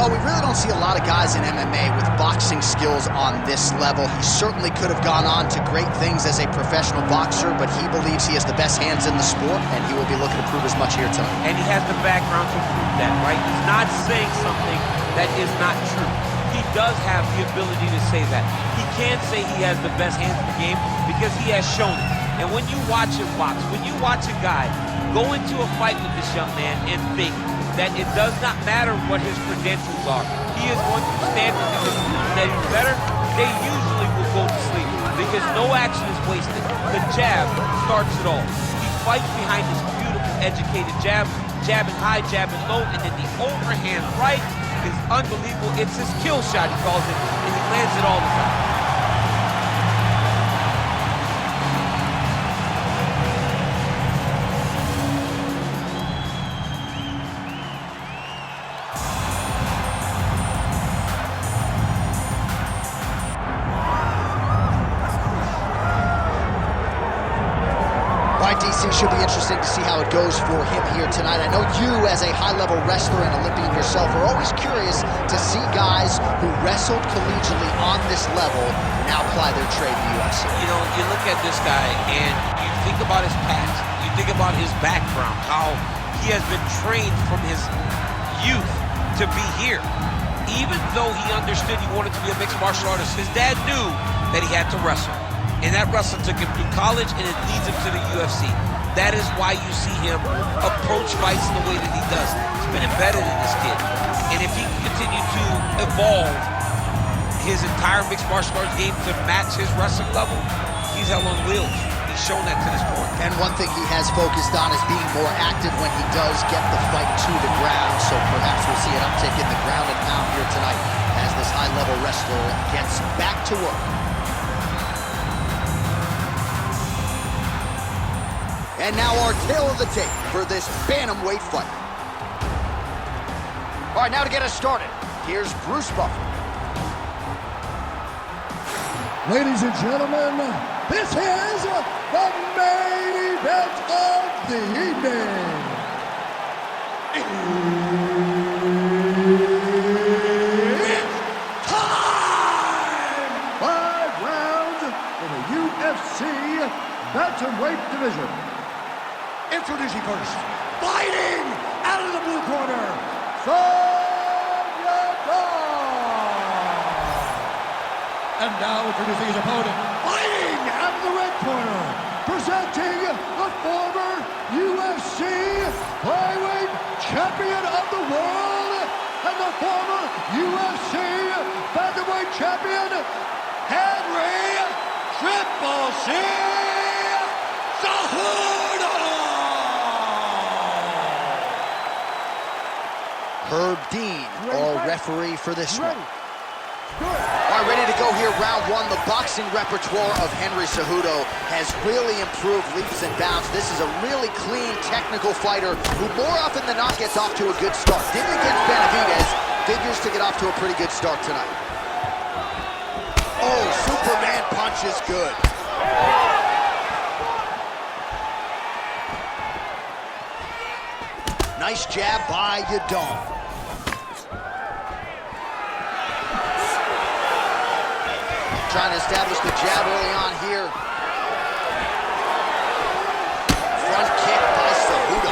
Well, we really don't see a lot of guys in MMA with boxing skills on this level. He certainly could have gone on to great things as a professional boxer, but he believes he has the best hands in the sport, and he will be looking to prove as much here tonight. And he has the background to prove that, right? He's not saying something that is not true. He does have the ability to say that. He can say he has the best hands in the game because he has shown it. And when you watch him box, when you watch a guy go into a fight with this young man and think that it does not matter what his credentials are, he is going to stand with him and prove that he's better, they usually will go to sleep because no action is wasted. The jab starts it all. He fights behind this beautiful, educated jab, jabbing high, jabbing low, and then the overhand right is unbelievable. It's his kill shot, he calls it, and he lands it all the time. DC, should be interesting to see how it goes for him here tonight. I know you, as a high-level wrestler and Olympian yourself, are always curious to see guys who wrestled collegiately on this level now apply their trade in the UFC. You know, you look at this guy and you think about his past, you think about his background, how he has been trained from his youth to be here. Even though he understood he wanted to be a mixed martial artist, his dad knew that he had to wrestle. And that wrestle took him through college, and it leads him to the UFC. That is why you see him approach fights the way that he does. It's been embedded in this kid. And if he can continue to evolve his entire mixed martial arts game to match his wrestling level, he's hell on wheels. He's shown that to this point. And one thing he has focused on is being more active when he does get the fight to the ground. So perhaps we'll see an uptick in the ground and pound here tonight as this high-level wrestler gets back to work. And now our tale of the tape for this bantamweight fight. All right, now to get us started, here's Bruce Buffer. Ladies and gentlemen, this is the main event of the evening. It's time! 5 rounds in the UFC Bantamweight division. Introducing first, fighting out of the blue corner, Song Yadong. And now introducing his opponent, fighting out of the red corner, presenting the former UFC flyweight champion of the world and the former UFC bantamweight champion, Henry Cejudo. Herb Dean, our referee for this one. All right, ready to go here, round one. The boxing repertoire of Henry Cejudo has really improved leaps and bounds. This is a really clean, technical fighter who more often than not gets off to a good start. Didn't against Benavidez, figures to get off to a pretty good start tonight. Oh, Superman punch is good. Nice jab by Yadong. Trying to establish the jab early on here. Front kick by Cejudo.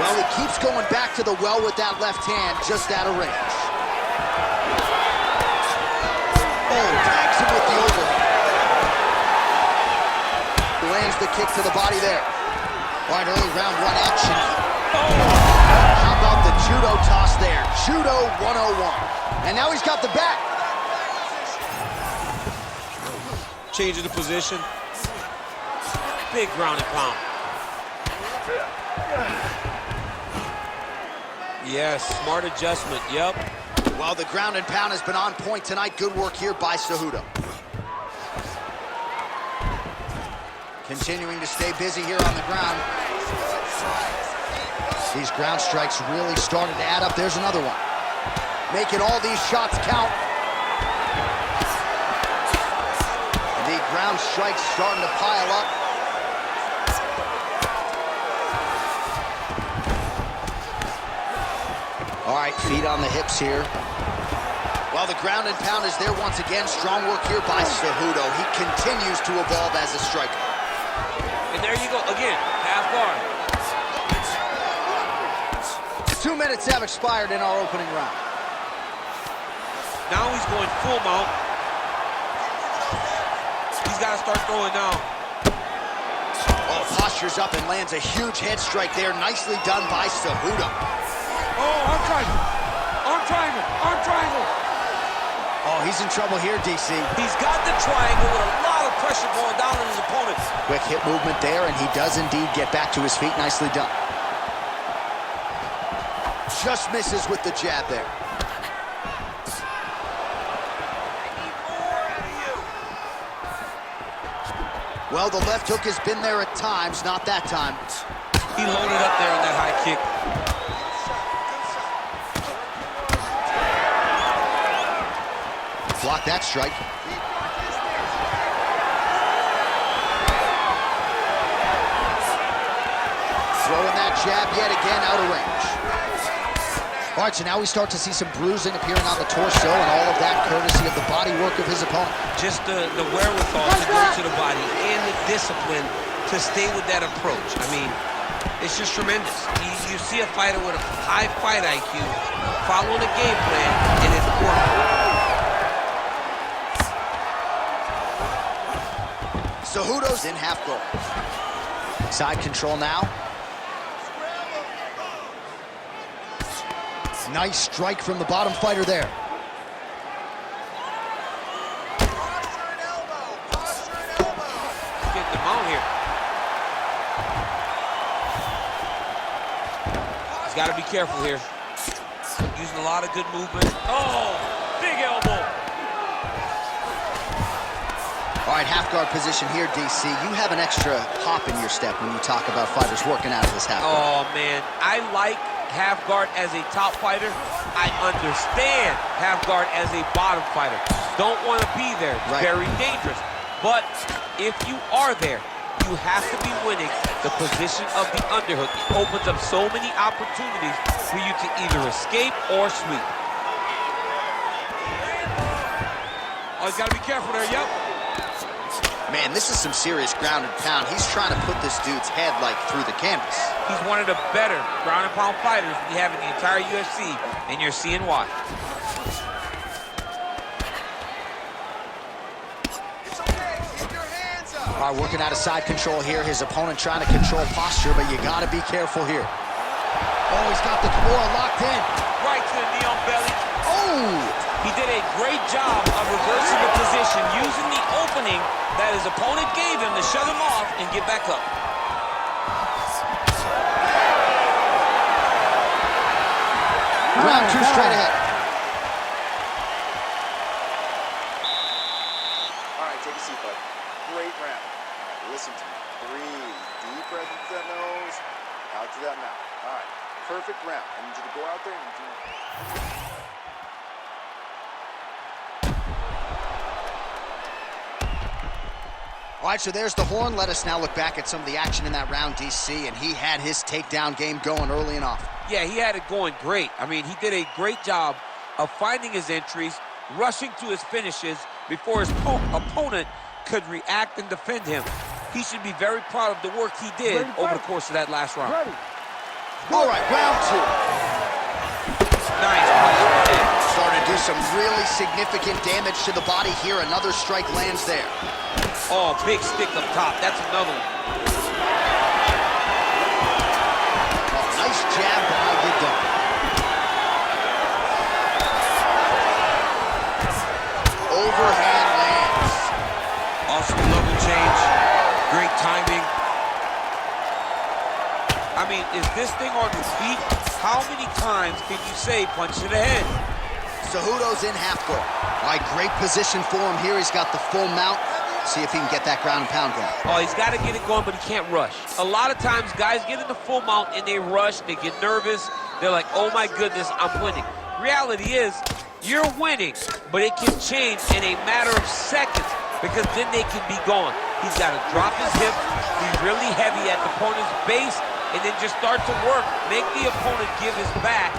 Well, he keeps going back to the well with that left hand, just out of range. Oh, tags him with the overhand. Lands the kick to the body there. All right, early round one action. How about the judo toss there? Judo 101. And now he's got the back. Changing the position. Big ground and pound. Yes, smart adjustment, yep. Well, the ground and pound has been on point tonight. Good work here by Cejudo. Continuing to stay busy here on the ground. These ground strikes really started to add up. There's another one. Making all these shots count. The ground strikes starting to pile up. right, feet on the hips here. Well, the ground and pound is there once again. Strong work here by Cejudo. He continues to evolve as a striker. And there you go, again, half guard. 2 minutes have expired in our opening round. Now he's going full mount. He's got to start throwing now. Oh, postures up and lands a huge head strike there. Nicely done by Cejudo. Oh, arm triangle. Arm triangle. Arm triangle. Oh, he's in trouble here, DC. He's got the triangle with a lot of pressure going down on his opponent. Quick hip movement there, and he does indeed get back to his feet. Nicely done. Just misses with the jab there. Well, the left hook has been there at times, not that time. He loaded up there on that high kick. Block that strike. Throwing that jab yet again out of range. All right, so now we start to see some bruising appearing on the torso, and all of that courtesy of the body work of his opponent. Just the wherewithal to go to the body and the discipline to stay with that approach. I mean, it's just tremendous. You see a fighter with a high fight IQ following a game plan, and it's working. Cejudo's in half guard. Side control now. Nice strike from the bottom fighter there. Getting them out here. He's got to be careful here. Using a lot of good movement. Oh, big elbow. All right, half guard position here, DC. You have an extra hop in your step when you talk about fighters working out of this half guard. Oh, man. I like half guard as a top fighter. I understand half guard as a bottom fighter. Don't want to be there. It's very dangerous. But if you are there, you have to be winning the position of the underhook. It opens up so many opportunities for you to either escape or sweep. Oh, he's got to be careful there. Yep. Man, this is some serious ground and pound. He's trying to put this dude's head, like, through the canvas. He's one of the better ground and pound fighters we have in the entire UFC, and you're seeing why. It's okay. Keep your hands up. All right, working out of side control here. His opponent trying to control posture, but you got to be careful here. Oh, he's got the Kimura locked in. Right to the knee on belly. Oh! He did a great job of reversing the position, using the opening that his opponent gave him to shut him off and get back up. Round two straight ahead. All right, take a seat, bud. Great round. All right, listen to me. Breathe. Deep breath into that nose, out to that mouth. All right, perfect round. I need you to go out there and do... All right, so there's the horn. Let us now look back at some of the action in that round, DC, and he had his takedown game going early and often. Yeah, he had it going great. I mean, he did a great job of finding his entries, rushing to his finishes before his opponent could react and defend him. He should be very proud of the work he did over the course of that last round. All right, round two. Nice. Starting to do some really significant damage to the body here. Another strike lands there. Oh, big stick up top. That's another one. Oh, nice jab by Yadong. Overhand lands. Awesome level change. Great timing. I mean, is this thing on his feet? How many times can you say punch to the head? Cejudo's in half guard. All right, great position for him here. He's got the full mount. See if he can get that ground and pound going. Oh, he's got to get it going, but he can't rush. A lot of times, guys get in the full mount and they rush, they get nervous. They're like, oh my goodness, I'm winning. Reality is, you're winning, but it can change in a matter of seconds because then they can be gone. He's got to drop his hips, be really heavy at the opponent's base, and then just start to work. Make the opponent give his back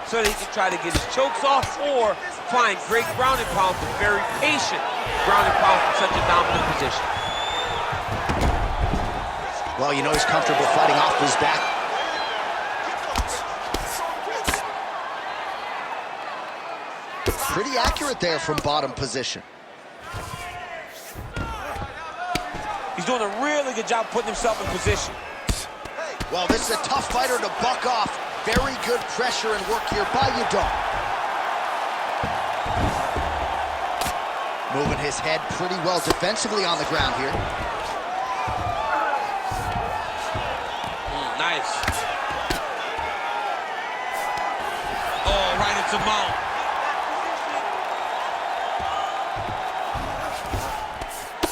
so that he can try to get his chokes off or find great ground and pound, but very patient ground and pound from such a dominant position. Well, you know he's comfortable fighting off his back. Pretty accurate there from bottom position. He's doing a really good job putting himself in position. Well, this is a tough fighter to buck off. Very good pressure and work here by Yadong. Moving his head pretty well defensively on the ground here. Nice. Oh, right into mount.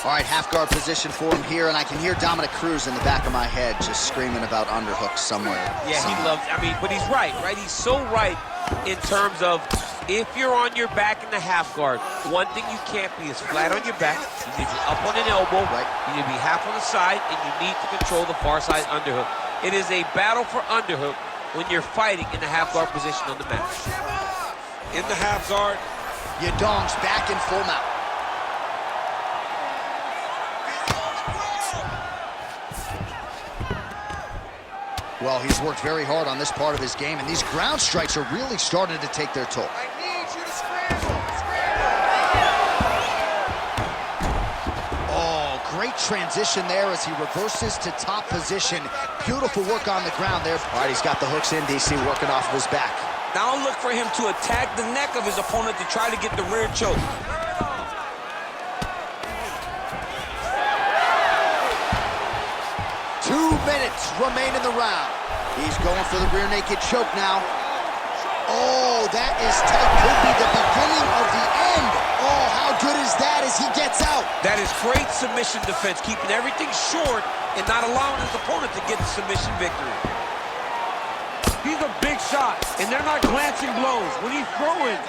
All right, half guard position for him here, and I can hear Dominic Cruz in the back of my head just screaming about underhooks somewhere. Yeah, he loves, I mean, but he's right? He's so right in terms of if you're on your back in the half guard, one thing you can't be is flat on your back. You need to be up on an elbow. Right. You need to be half on the side, and you need to control the far side underhook. It is a battle for underhook when you're fighting in the half guard position on the mat. In the half guard. Yadong's back in full mount. Well, he's worked very hard on this part of his game, and these ground strikes are really starting to take their toll. I need you to scramble. Oh, great transition there as he reverses to top position. Beautiful work on the ground there. All right, he's got the hooks in, DC, working off of his back. Now look for him to attack the neck of his opponent to try to get the rear choke. 2 minutes remain in the round. He's going for the rear naked choke now. Oh, that is tight. Could be the beginning of the end. Oh, how good is that as he gets out? That is great submission defense, keeping everything short and not allowing his opponent to get the submission victory. He's a big shot, and they're not glancing blows. When he's throwing,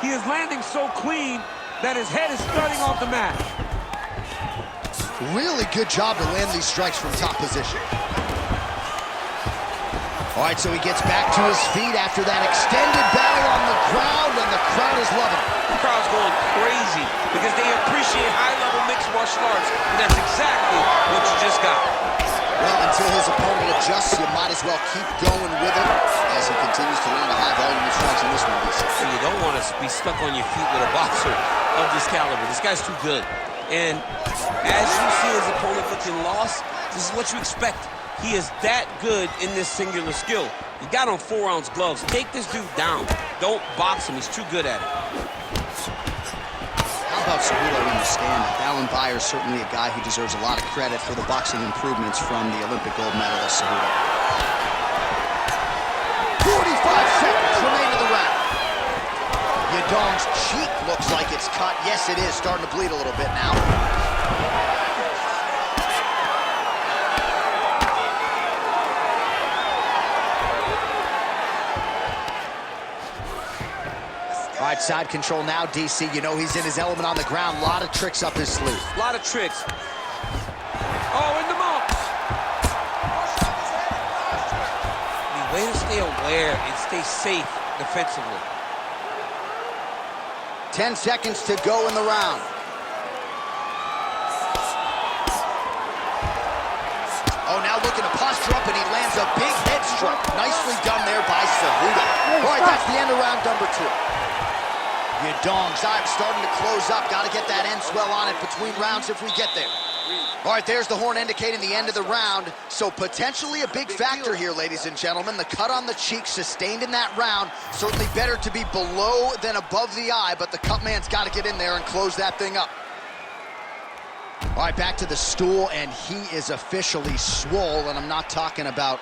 he is landing so clean that his head is starting off the mat. Really good job to land these strikes from top position. All right, so he gets back to his feet after that extended battle on the ground, and the crowd is loving it. The crowd's going crazy because they appreciate high-level mixed martial arts, and that's exactly what you just got. Well, until his opponent adjusts, you might as well keep going with it as he continues to land a high volume of strikes in this one. So you don't want to be stuck on your feet with a boxer of this caliber. This guy's too good. And as you see his opponent looking lost, this is what you expect. He is that good in this singular skill. He got on 4-ounce gloves. Take this dude down. Don't box him. He's too good at it. How about Cejudo in the stand? Alan Byers is certainly a guy who deserves a lot of credit for the boxing improvements from the Olympic gold medalist Cejudo. 45 seconds remain in the round. Yadong's cheek looks like it's cut. Yes, it is. Starting to bleed a little bit now. All right, side control now, DC. You know he's in his element on the ground. A lot of tricks up his sleeve. A lot of tricks. Oh, in the mount. The way to stay aware and stay safe defensively. 10 seconds to go in the round. Oh, now looking to posture up, and he lands a big head strike. Nicely done there by Cejudo. All right, that's the end of round number 2. Yadong's eye starting to close up. Got to get that end swell on it between rounds if we get there. All right, there's the horn indicating the end of the round. So potentially a big factor here, ladies and gentlemen. The cut on the cheek sustained in that round. Certainly better to be below than above the eye, but the cut man's got to get in there and close that thing up. All right, back to the stool, and he is officially swole, and I'm not talking about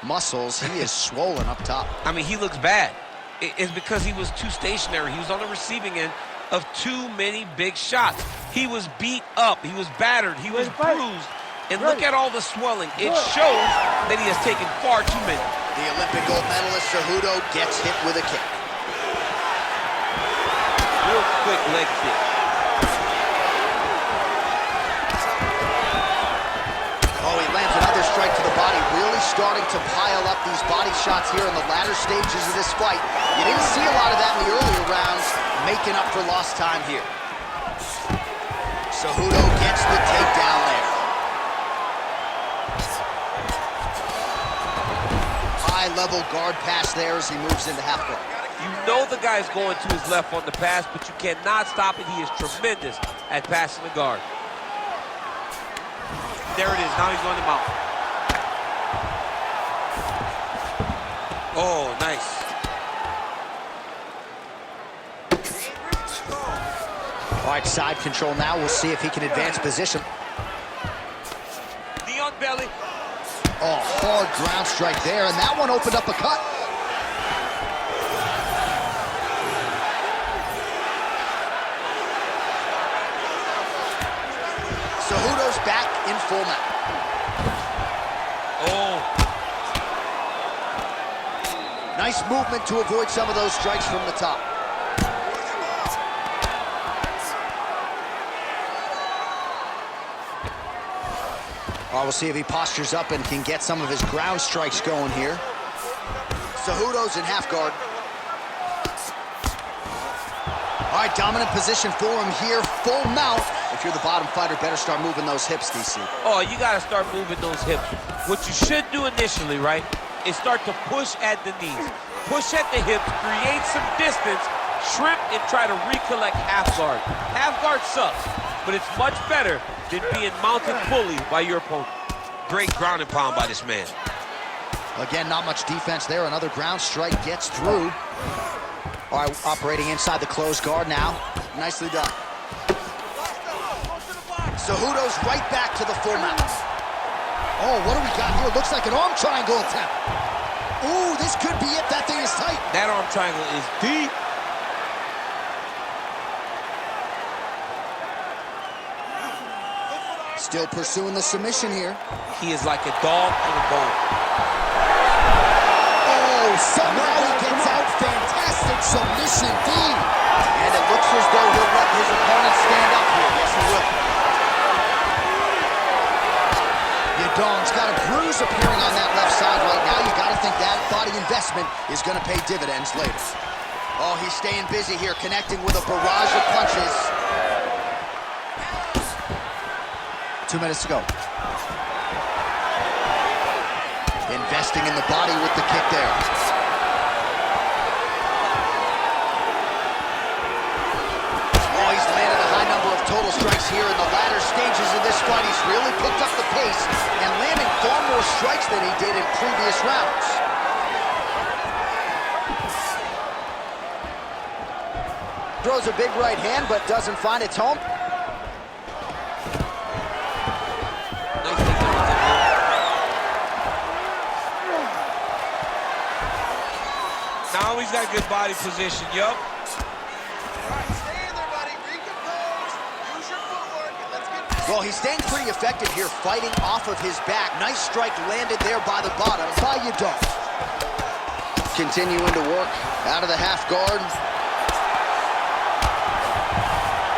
muscles. He is swollen up top. I mean, he looks bad. It's because he was too stationary. He was on the receiving end of too many big shots. He was beat up. He was battered. He was bruised. And look at all the swelling. It shows that he has taken far too many. The Olympic gold medalist Cejudo gets hit with a kick. Real quick leg kick. Oh, he lands another strike to the body, really starting to pile up these body shots here in the latter stages of this fight. You didn't see a lot of that in the earlier rounds, making up for lost time here. Cejudo gets the takedown there. High-level guard pass there as he moves into half guard. You know the guy's going to his left on the pass, but you cannot stop it. He is tremendous at passing the guard. There it is. Now he's going to mount. Oh, nice. All right, side control now. We'll see if he can advance position. Knee on belly. Oh, hard ground strike there, and that one opened up a cut. Cejudo's back in full mount. Oh. Nice movement to avoid some of those strikes from the top. All right, we'll see if he postures up and can get some of his ground strikes going here. Cejudo's in half guard. All right, dominant position for him here, full mount. If you're the bottom fighter, better start moving those hips, DC. Oh, you got to start moving those hips. What you should do initially, right, is start to push at the knees. Push at the hips, create some distance, shrimp, and try to recollect half guard. Half guard sucks, but it's much better than being mounted fully by your opponent. Great ground and pound by this man. Again, not much defense there. Another ground strike gets through. All right, operating inside the closed guard now. Nicely done. Cejudo's right back to the full mount. Oh, what do we got here? Looks like an arm triangle attempt. Ooh, this could be it. That thing is tight. That arm triangle is deep. Still pursuing the submission here. He is like a dog on a bone. Oh, somehow he gets out. Fantastic submission, D. And it looks as though he'll let his opponent stand up here. Yes, he will. Yadong's got a bruise appearing on that left side right now. You got to think that body investment is going to pay dividends later. Oh, he's staying busy here, connecting with a barrage of punches. 2 minutes to go. Investing in the body with the kick there. Oh, he's landed a high number of total strikes here in the latter stages of this fight. He's really picked up the pace and landing far more strikes than he did in previous rounds. Throws a big right hand, but doesn't find its home. Now he's got good body position, yup. All right, stay in there, buddy. Recompose. Use your footwork, and let's get going. Well, he's staying pretty effective here, fighting off of his back. Nice strike landed there by the bottom by Yadong. Continuing to work out of the half guard.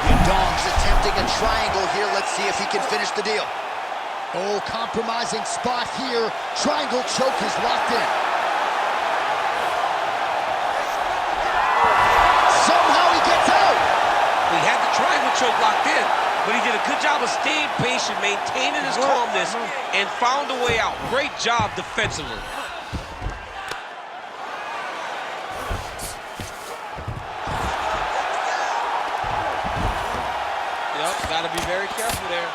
Yadong's attempting a triangle here. Let's see if he can finish the deal. Oh, compromising spot here. Triangle choke is locked in. He had the triangle choke locked in, but he did a good job of staying patient, maintaining his calmness, and found a way out. Great job defensively. Yep, got to be very careful there.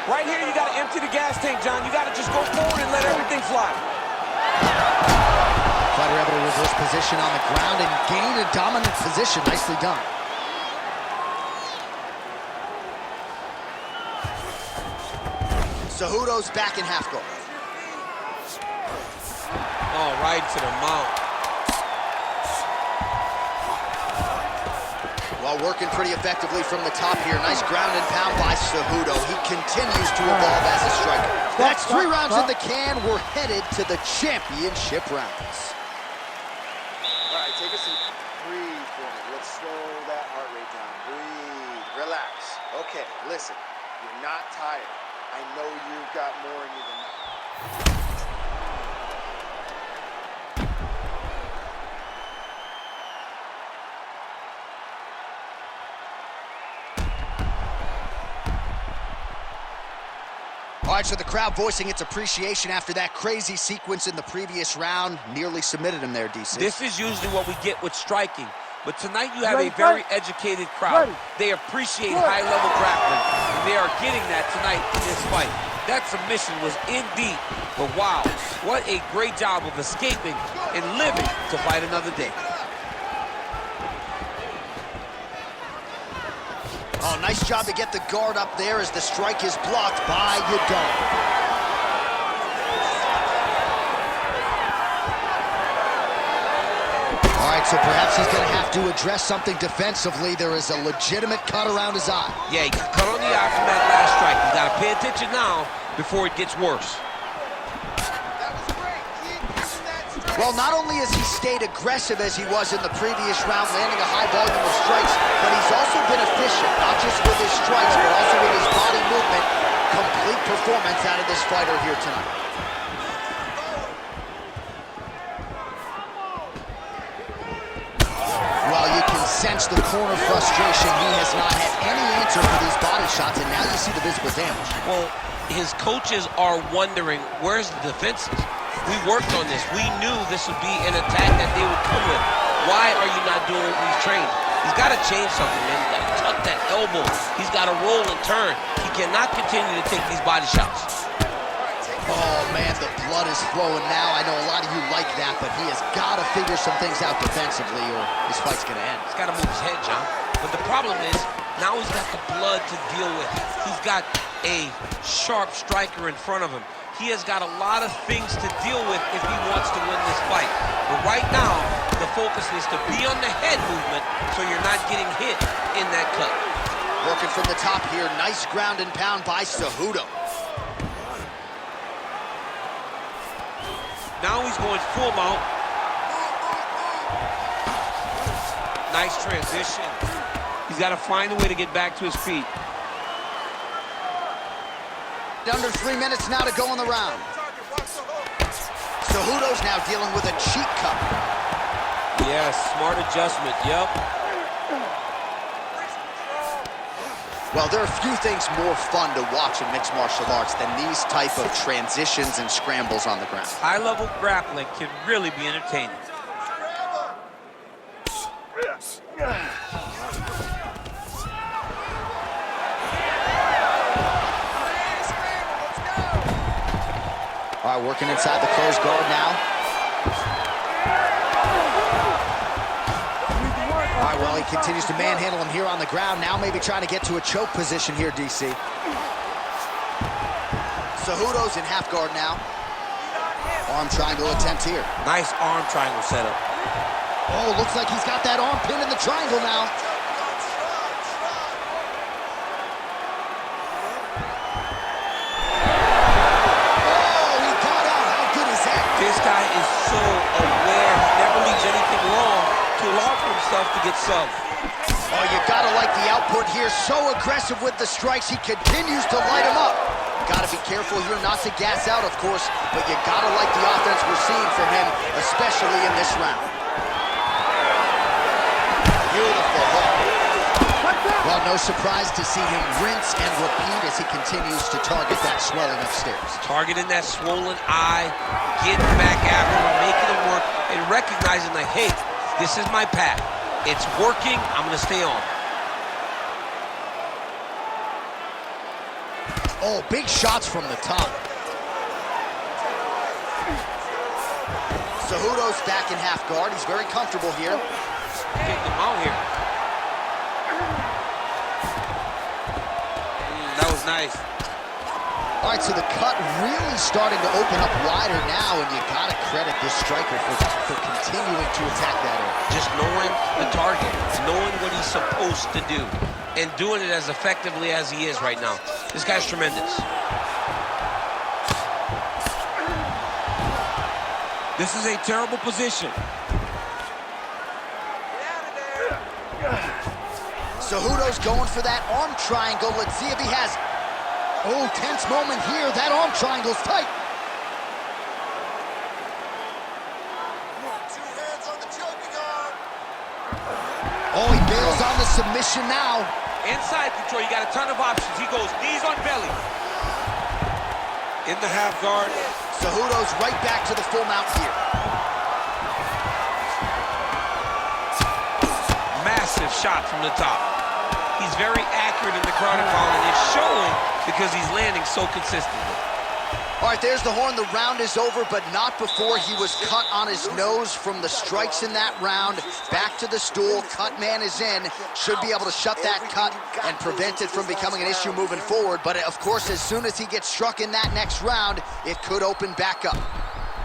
Right here, you got to empty the gas tank, John. You got to just go forward and let everything fly. Fighter able to reverse position on the ground and gain a dominant position. Nicely done. Cejudo's back in half guard. Oh, right to the mount. Well, working pretty effectively from the top here. Nice ground and pound by Cejudo. He continues to evolve as a striker. That's 3 rounds in the can. We're headed to the championship rounds. All right, take a seat. Breathe for me. Let's slow that heart rate down. Breathe. Relax. Okay, listen. You're not tired. I know you've got more in you than that. All right, so the crowd voicing its appreciation after that crazy sequence in the previous round. Nearly submitted him there, DC. This is usually what we get with striking. But tonight you have a very educated crowd. They appreciate high-level grappling, and they are getting that tonight in this fight. That submission was in deep, but wow, what a great job of escaping and living to fight another day. Oh, nice job to get the guard up there as the strike is blocked by Yadong. All right, so perhaps he's going to have to address something defensively. There is a legitimate cut around his eye. Yeah, he cut on the eye from that last strike. He's got to pay attention now before it gets worse. Well, not only has he stayed aggressive as he was in the previous round, landing a high volume of strikes, but he's also been efficient, not just with his strikes, but also with his body movement. Complete performance out of this fighter here tonight. Well, you can sense the corner frustration. He has not had any answer for these body shots, and now you see the visible damage. Well, his coaches are wondering, where's the defenses? We worked on this. We knew this would be an attack that they would come with. Why are you not doing what we've trained? He's got to change something, man. He's got to tuck that elbow. He's got to roll and turn. He cannot continue to take these body shots. Oh, man, the blood is flowing now. I know a lot of you like that, but he has got to figure some things out defensively or this fight's going to end. He's got to move his head, John. But the problem is, now he's got the blood to deal with. He's got a sharp striker in front of him. He has got a lot of things to deal with if he wants to win this fight. But right now, the focus is to be on the head movement so you're not getting hit in that cut. Working from the top here, nice ground and pound by Cejudo. Now he's going full mount. Nice transition. He's got to find a way to get back to his feet. Under 3 minutes now to go in the round. Cejudo's now dealing with a cheek cut. Yes, smart adjustment, yep. Well, there are few things more fun to watch in mixed martial arts than these type of transitions and scrambles on the ground. High-level grappling can really be entertaining. All right, working inside the closed guard now. All right, well, he continues to manhandle him here on the ground. Now maybe trying to get to a choke position here, DC. Cejudo's in half guard now. Arm triangle attempt here. Nice arm triangle setup. Oh, looks like he's got that arm pinned in the triangle now. This guy is so aware. He never leaves anything wrong to allow for himself to get subbed. Oh, you gotta like the output here. So aggressive with the strikes. He continues to light him up. Gotta be careful here not to gas out, of course, but you gotta like the offense we're seeing from him, especially in this round. Beautiful hook. Well, no surprise to see him rinse and repeat as he continues to target that swelling upstairs. Targeting that swollen eye, getting back after him, making him work, and recognizing like, hey, this is my path. It's working, I'm gonna stay on. Oh, big shots from the top. Cejudo's back in half guard. He's very comfortable here. Getting him out here. That was nice. All right, so the cut really starting to open up wider now, and you gotta credit this striker for continuing to attack that area. Just knowing the target, knowing what he's supposed to do, and doing it as effectively as he is right now. This guy's tremendous. This is a terrible position. Cejudo's going for that arm triangle. Let's see if he has it. Oh, tense moment here. That arm triangle's tight. 2 hands on the choking arm. Oh, he bails on the submission now. Inside control, you got a ton of options. He goes knees on belly. In the half guard. Cejudo's right back to the full mount here. Massive shot from the top. He's very accurate in the ground and pound, and it's showing because he's landing so consistently. All right, there's the horn. The round is over, but not before he was cut on his nose from the strikes in that round. Back to the stool. Cut man is in. Should be able to shut that cut and prevent it from becoming an issue moving forward. But, of course, as soon as he gets struck in that next round, it could open back up.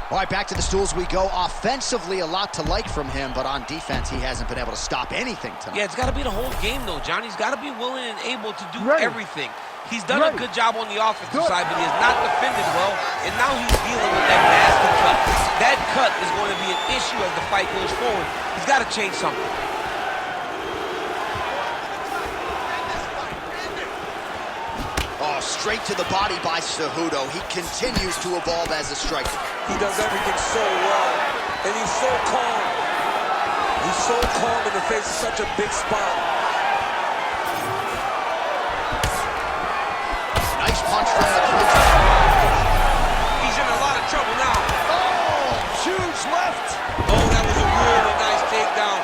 All right, back to the stools we go. Offensively, a lot to like from him, but on defense, he hasn't been able to stop anything tonight. Yeah, it's got to be the whole game, though, John. He's got to be willing and able to do everything. He's done a good job on the offensive side, but he has not defended well, and now he's dealing with that nasty cut. That cut is going to be an issue as the fight goes forward. He's got to change something. Oh, straight to the body by Cejudo. He continues to evolve as a striker. He does everything so well, and he's so calm. He's so calm in the face of such a big spot. Nice punch from the clinch. He's in a lot of trouble now. Oh, huge left. Oh, that was a really nice takedown.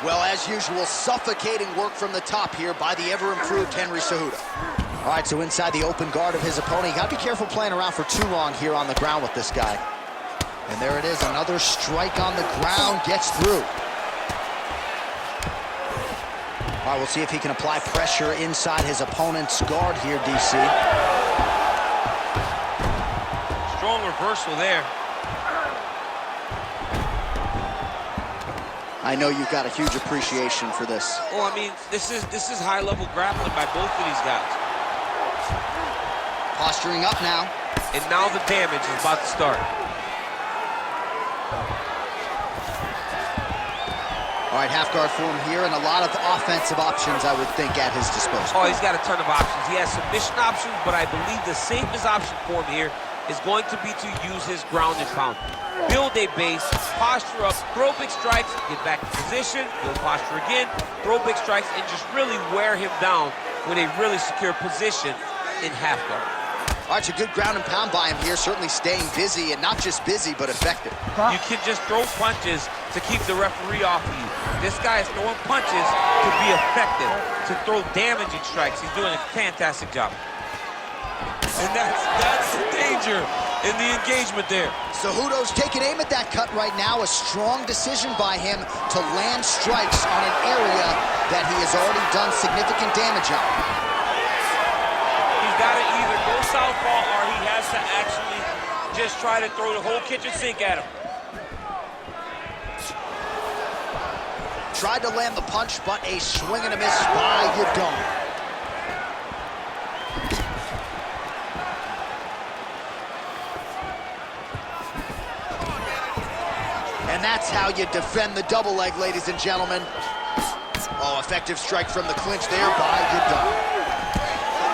Well, as usual, suffocating work from the top here by the ever-improved Henry Cejudo. All right, so inside the open guard of his opponent, you got to be careful playing around for too long here on the ground with this guy. And there it is, another strike on the ground, gets through. All right, we'll see if he can apply pressure inside his opponent's guard here, DC. Strong reversal there. I know you've got a huge appreciation for this. Oh, I mean, this is high-level grappling by both of these guys. Posturing up now. And now the damage is about to start. All right, half guard for him here, and a lot of offensive options, I would think, at his disposal. Oh, he's got a ton of options. He has submission options, but I believe the safest option for him here is going to be to use his ground and pound. Build a base, posture up, throw big strikes, get back in position, build posture again, throw big strikes, and just really wear him down with a really secure position in half guard. All right, so good ground and pound by him here, certainly staying busy, and not just busy, but effective. You can just throw punches to keep the referee off of you. This guy is throwing punches to be effective, to throw damaging strikes. He's doing a fantastic job. And that's the danger in the engagement there. Cejudo's taking aim at that cut right now. A strong decision by him to land strikes on an area that he has already done significant damage on. He's got to either go southpaw or he has to actually just try to throw the whole kitchen sink at him. Tried to land the punch, but a swing and a miss by Yadong. And that's how you defend the double leg, ladies and gentlemen. Oh, effective strike from the clinch there by Yadong.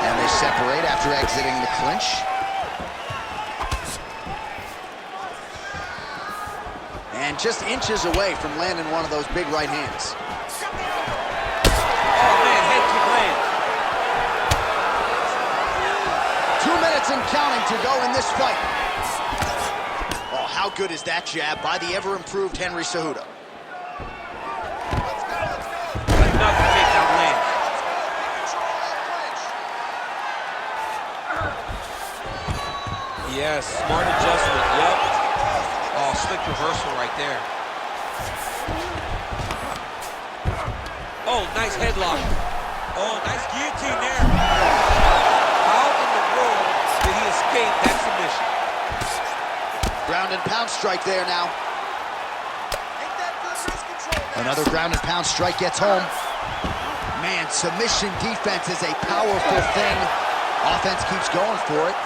And they separate after exiting the clinch. And just inches away from landing one of those big right hands. Oh, man, head kick lands. 2 minutes and counting to go in this fight. Oh, how good is that jab by the ever-improved Henry Cejudo? Another takedown lands. Yes, smart adjustment, yep. Oh, slick reversal right there. Oh, nice headlock. Oh, nice guillotine there. How in the world did he escape that submission? Ground and pound strike there now. Another ground and pound strike gets home. Man, submission defense is a powerful thing. Offense keeps going for it.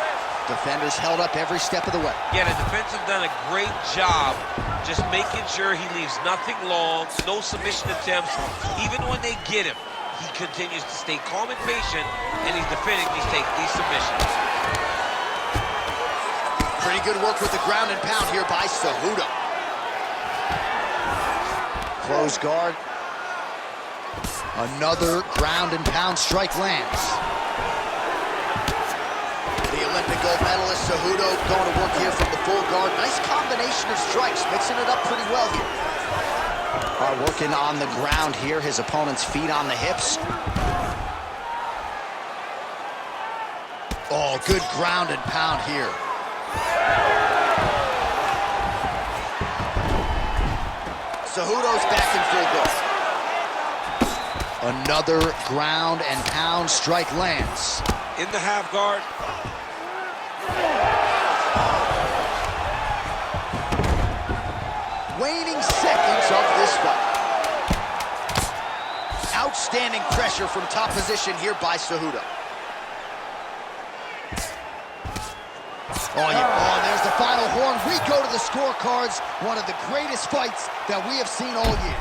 Defenders held up every step of the way. Yeah, the defense have done a great job just making sure he leaves nothing long, no submission attempts. Even when they get him, he continues to stay calm and patient, and he's defending these submissions. Pretty good work with the ground and pound here by Cejudo. Close guard. Another ground and pound strike lands. The Olympic gold medalist Cejudo going to work here from the full guard. Nice combination of strikes, mixing it up pretty well here. All right, working on the ground here. His opponent's feet on the hips. Oh, good ground and pound here. Cejudo's back in full guard. Another ground and pound strike lands. In the half guard. Waning seconds of this fight. Outstanding pressure from top position here by Cejudo. Oh, yeah. Oh, and there's the final horn. We go to the scorecards. One of the greatest fights that we have seen all year.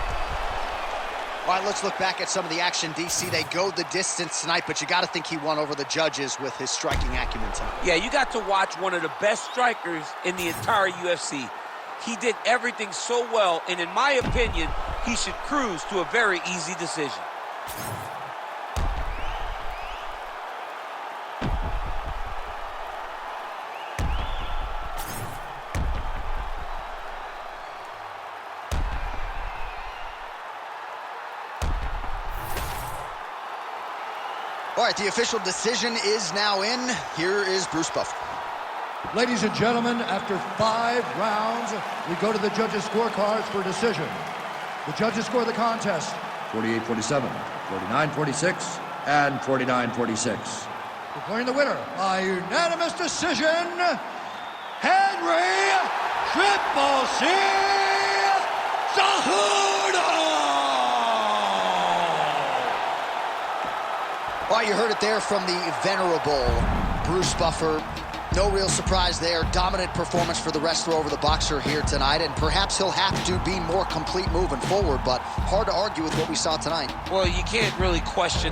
All right, let's look back at some of the action, DC. They go the distance tonight, but you got to think he won over the judges with his striking acumen tonight. Yeah, you got to watch one of the best strikers in the entire UFC. He did everything so well, and in my opinion, he should cruise to a very easy decision. All right, the official decision is now in. Here is Bruce Buffer. Ladies and gentlemen, after 5 rounds, we go to the judges' scorecards for decision. The judges score the contest 48-47, 49-46, and 49-46. Declaring the winner by unanimous decision, Henry Cejudo! All right, you heard it there from the venerable Bruce Buffer. No real surprise there. Dominant performance for the wrestler over the boxer here tonight, and perhaps he'll have to be more complete moving forward, but hard to argue with what we saw tonight. Well, you can't really question